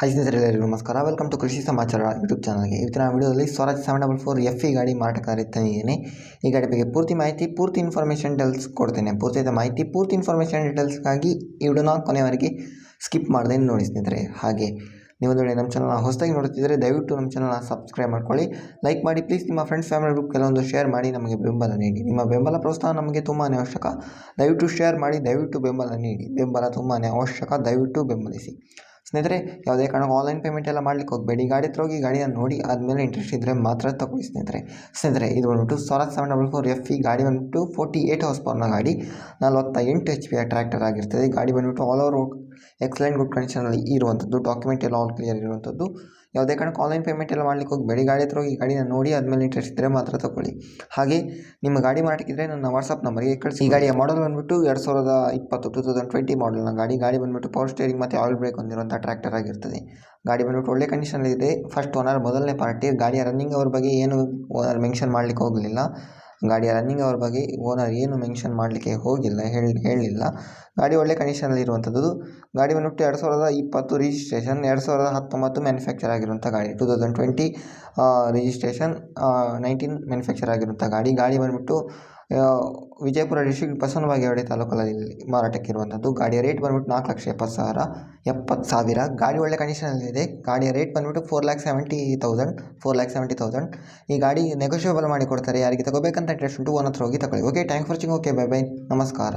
Hi ಸ್ನೇಹಿತರೆ, ನಮಸ್ಕಾರ. Welcome to ಕೃಷಿ ಸಮಾಚಾರ ಯೂಟ್ಯೂಬ್ ಚಾನಲ್ಗೆ. ಇವತ್ತಿನ ವಿಡಿಯೋದಲ್ಲಿ ಸ್ವರಾಜ್ 744 FE ಗಾಡಿ ಮಾರಾಟಕ್ಕಾಗಿದ್ದೇನೆ. ಈ ಗಾಡಿ ಬಗ್ಗೆ ಪೂರ್ತಿ ಮಾಹಿತಿ, ಪೂರ್ತಿ ಇನ್ಫಾರ್ಮೇಷನ್ ಡೀಟೇಲ್ಸ್ ಕೊಡ್ತೇನೆ. ಪೂರ್ತಿ ಇನ್ಫಾರ್ಮೇಷನ್ ಡೀಟೇಲ್ಸ್ಗಾಗಿ ಈ ವಿಡಿಯೋನ ಕೊನೆಯವರೆಗೆ ಸ್ಕಿಪ್ ಮಾಡದೆ ನೋಡಿ ಸ್ನೇಹಿತರೆ. ಹಾಗೆ ನೀವು ನಮ್ಮ ಚಾನಲ್ನ ಹೊಸದಾಗಿ ನೋಡ್ತಿದ್ದರೆ ದಯವಿಟ್ಟು ನಮ್ಮ ಚಾನಲ್ನ ಸಬ್ಸ್ಕ್ರೈಬ್ ಮಾಡ್ಕೊಳ್ಳಿ, ಲೈಕ್ ಮಾಡಿ ಪ್ಲೀಸ್. ನಿಮ್ಮ ಫ್ರೆಂಡ್ಸ್ ಫ್ಯಾಮಿಲಿ ಗ್ರೂಪ್ ಕೆಲವೊಂದು ಶೇರ್ ಮಾಡಿ ನಮಗೆ ಬೆಂಬಲ ನೀಡಿ. ನಿಮ್ಮ ಬೆಂಬಲ ಪ್ರೋತ್ಸಾಹ ನಮಗೆ ತುಂಬಾ ಅವಶ್ಯಕ. ದಯವಿಟ್ಟು ಶೇರ್ ಮಾಡಿ, ದಯವಿಟ್ಟು ಬೆಂಬಲ ನೀಡಿ. ಬೆಂಬಲ ತುಂಬಾ ಅವಶ್ಯಕ, ದಯವಿಟ್ಟು ಬೆಂಬಲಿಸಿ ಸ್ನೇಹಿತರೆ. ಯಾವುದೇ ಕಾರಣಕ್ಕೂ ಆನ್ಲೈನ್ ಪೇಮೆಂಟ್ ಎಲ್ಲ ಮಾಡ್ಲಿಕ್ಕೆ ಹೋಗಬೇಡಿ. ಗಾಡಿ ಹತ್ರ ಹೋಗಿ ಗಾಡಿಯನ್ನು ನೋಡಿ ಆದಮೇಲೆ ಇಂಟ್ರೆಸ್ಟ್ ಇದ್ದರೆ ಮಾತ್ರ ತಗೊಳ್ಳಿ ಸ್ನೇಹಿತರೆ. ಇದು ಬಂದ್ಬಿಟ್ಟು ಸ್ವರಾಜ್ 744 FE ಗಾಡಿ ಬಂದ್ಬಿಟ್ಟು 48 ಹಾರ್ಸ್ ಪವರ್ನ ಗಾಡಿ, 48 HP ಟ್ರ್ಯಾಕ್ಟರ್ ಆಗಿರ್ತದೆ. ಗಾಡಿ ಬಂದ್ಬಿಟ್ಟು ಆಲ್ ಓವರ್ ಎಕ್ಸಲೆಂಟ್ ಗುಡ್ ಕಂಡೀಷನಲ್ಲಿ ಇರುವಂಥದ್ದು, ಡಾಕ್ಯುಮೆಂಟ್ ಎಲ್ಲ ಆಲ್ ಕ್ಲಿಯರ್ ಇರುವಂಥದ್ದು. ಯಾವುದೇ ಕಾರಣಕ್ಕೂ ಆನ್ಲೈನ್ ಪೇಮೆಂಟ್ ಎಲ್ಲ ಮಾಡ್ಲಿಕ್ಕೆ ಹೋಗಬೇಡಿ. ಗಾಡಿ ಹತ್ರ ಹೋಗಿ ಗಾಡಿನ ನೋಡಿ ಆದಮೇಲೆ ಇಂಟ್ರೆಸ್ಟ್ ಇದ್ದರೆ ಮಾತ್ರ ತಗೊಳ್ಳಿ. ಹಾಗೆ ನಿಮ್ಮ ಗಾಡಿ ಮಾರಾಟಕ್ಕಿದ್ರೆ ನನ್ನ ವಾಟ್ಸಪ್ ನಂಬರ್ಗೆ ಕಳಿಸಿ. ಈ ಗಾಡಿಯ ಮಾಡಲ್ ಬಂದ್ಬಿಟ್ಟು 2020 ಮಾಡಲ್ನ ಗಾಡಿ ಬಂದ್ಬಿಟ್ಟು ಪವರ್ ಸ್ಟೇರಿಂಗ್ ಮತ್ತು ಆಯಿಲ್ ಬ್ರೇಕ್ ಹೊಂದಿರುವಂಥ ಟ್ರ್ಯಾಕ್ಟರ್ ಆಗಿರ್ತದೆ. ಗಾಡಿ ಬಂದ್ಬಿಟ್ಟು ಒಳ್ಳೆ ಕಂಡೀಷನಲ್ಲಿದೆ. ಫಸ್ಟ್ ಓನರ್, ಮೊದಲನೇ ಪಾರ್ಟಿ. ಗಾಡಿಯ ರನ್ನಿಂಗ್ ಅವ್ರ ಬಗ್ಗೆ ಏನು ಓನರ್ ಮೆನ್ಷನ್ ಮಾಡಲಿಕ್ಕೆ ಹೋಗಲಿಲ್ಲ. ಗಾಡಿಯ ರನ್ನಿಂಗ್ ಅವ್ರ ಬಗ್ಗೆ ಓನರ್ ಏನು ಮೆನ್ಷನ್ ಮಾಡಲಿಕ್ಕೆ ಹೋಗಿಲ್ಲ, ಹೇಳಲಿಲ್ಲ. ಗಾಡಿ ಒಳ್ಳೆ ಕಂಡೀಷನಲ್ಲಿ ಇರುವಂಥದ್ದು. ಗಾಡಿ ಬಂದ್ಬಿಟ್ಟು 2020 ರಿಜಿಸ್ಟ್ರೇಷನ್, 2019 ಮ್ಯಾನುಫ್ಯಾಕ್ಚರ್ ಆಗಿರುವಂಥ ಗಾಡಿ. 2020 ರಿಜಿಸ್ಟ್ರೇಷನ್, 19 ಮ್ಯಾನುಫ್ಯಾಕ್ಚರ್ ಆಗಿರುವಂಥ ಗಾಡಿ ಬಂದ್ಬಿಟ್ಟು ವಿಜಯಪುರ ಡಿಸ್ಟ್ರಿಕ್ಟ್ ಬಸವನ ಬಾಗೇವಾಡಿ ತಾಲೂಕಲ್ಲಿ ಮಾರಾಟಕ್ಕಿರುವಂಥದ್ದು. ಗಾಡಿಯ ರೇಟ್ ಬಂದ್ಬಿಟ್ಟು 4,70,000. ಗಾಡಿ ಒಳ್ಳೆ ಕಂಡೀಷನಲ್ಲಿದೆ. ಗಾಡಿಯ ರೇಟ್ ಬಂದ್ಬಿಟ್ಟು 4,70,000. ಈ ಗಾಡಿ ನೆಗೋಷಿಯೇಬಲ್ ಮಾಡಿ ಕೊಡ್ತಾರೆ. ಯಾರಿಗೆ ತಗೋಬೇಕಂತ ಇಂಟ್ರೆಸ್ಟ್ ಉಂಟು ಓನರ್ ಹತ್ರ ಹೋಗಿ ತಗೊಳ್ಳಿ. Okay, thanks for watching. Okay, bye bye, ನಮಸ್ಕಾರ.